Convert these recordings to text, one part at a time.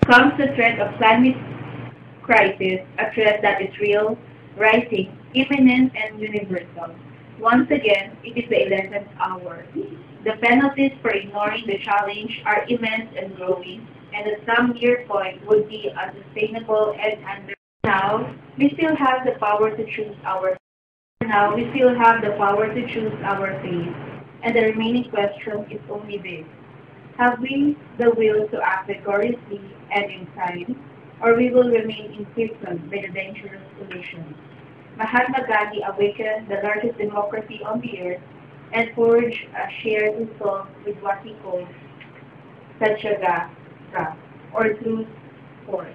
Comes the threat of climate crisis, a threat that is real, rising, imminent, and universal. Once again, it is the 11th hour. The penalties for ignoring the challenge are immense and growing, and at some near point would be unsustainable and under. Now, we still have the power to choose our. Now, we still have the power to choose our fate, and the remaining question is only this: have we the will to act vigorously and in time, or we will remain imprisoned by the dangerous illusion? Mahatma Gandhi awakened the largest democracy on the earth and forged a shared resolve with what he called Satyagraha, or truth force.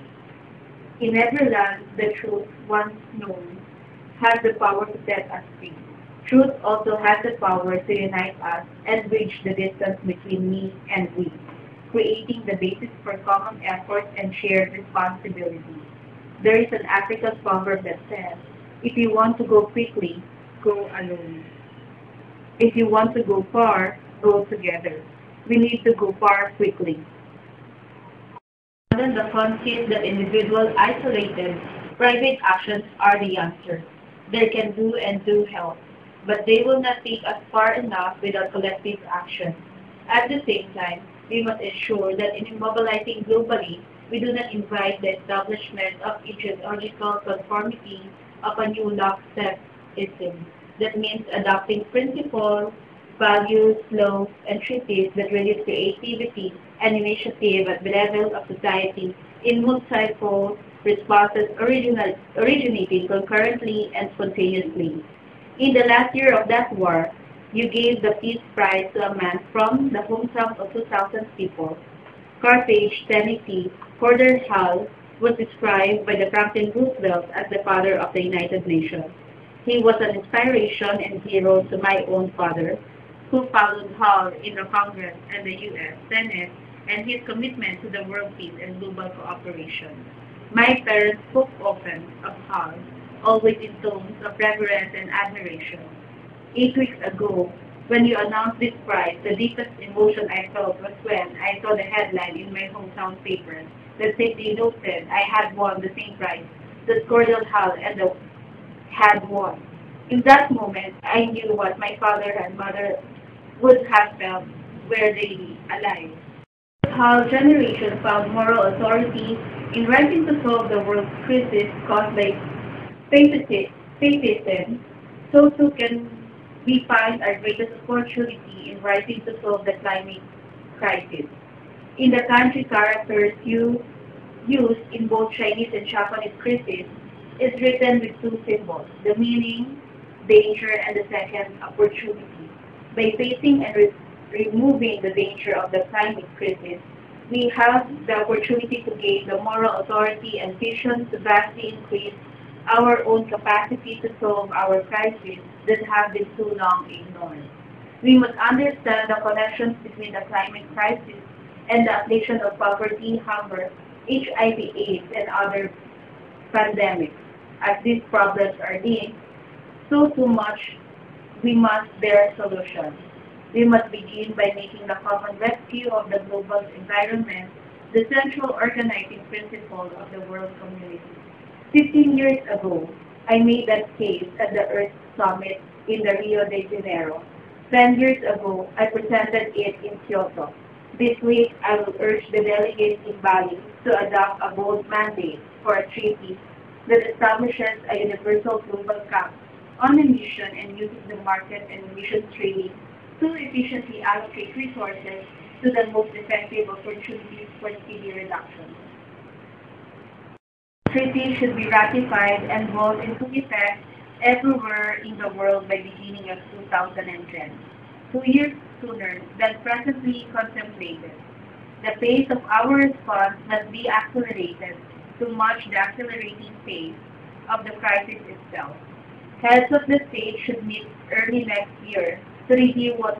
In Netherlands, the truth, once known, has the power to set us free. Truth also has the power to unite us and bridge the distance between me and we, creating the basis for common effort and shared responsibility. There is an African proverb that says, if you want to go quickly, go alone. If you want to go far, go together. We need to go far quickly. Rather than the conceit that individual isolated, private actions are the answer. They can do and do help, but they will not take us far enough without collective action. At the same time, we must ensure that in mobilizing globally, we do not invite the establishment of ideological conformity of a new lockstep-ism. That means adopting principles, values, laws, and treaties that reduce creativity and initiative at the level of society in multiple responses originating concurrently and spontaneously. In the last year of that war, you gave the Peace Prize to a man from the hometown of 2,000 people. Carthage, Tennessee, Gordon Hull was described by the Franklin Roosevelt as the father of the United Nations. He was an inspiration and hero to my own father, who followed Hull in the Congress and the U.S. Senate, and his commitment to the world peace and global cooperation. My parents spoke often of Hull, always in tones of reverence and admiration. 8 weeks ago, when you announced this prize, the deepest emotion I felt was when I saw the headline in my hometown paper that simply noted I had won the same prize that Gordon Hull had won. In that moment, I knew what my father and mother would have felt were they alive. Hull's generation found moral authority in rising to solve the world's crisis caused by fascism, so too can we find our greatest opportunity in rising to solve the climate crisis. In the country characters used in both Chinese and Japanese crisis is written with two symbols, the meaning, danger, and the second, opportunity. By facing and removing the danger of the climate crisis, we have the opportunity to gain the moral authority and vision to vastly increase our own capacity to solve our crises that have been too long ignored. We must understand the connections between the climate crisis and the affliction of poverty, hunger, HIV/AIDS, and other pandemics. As these problems are linked, so too much we must bear solutions. We must begin by making the common rescue of the global environment the central organizing principle of the world community. 15 years ago, I made that case at the Earth Summit in the Rio de Janeiro. 10 years ago, I presented it in Kyoto. This week, I will urge the delegates in Bali to adopt a bold mandate for a treaty that establishes a universal global cap on emission and uses the market and emissions trading to efficiently allocate resources to the most effective opportunities for speedy reduction. The treaty should be ratified and brought into effect everywhere in the world by beginning of 2010, 2 years sooner than presently contemplated. The pace of our response must be accelerated to match the accelerating pace of the crisis itself. Heads of the state should meet early next year to review what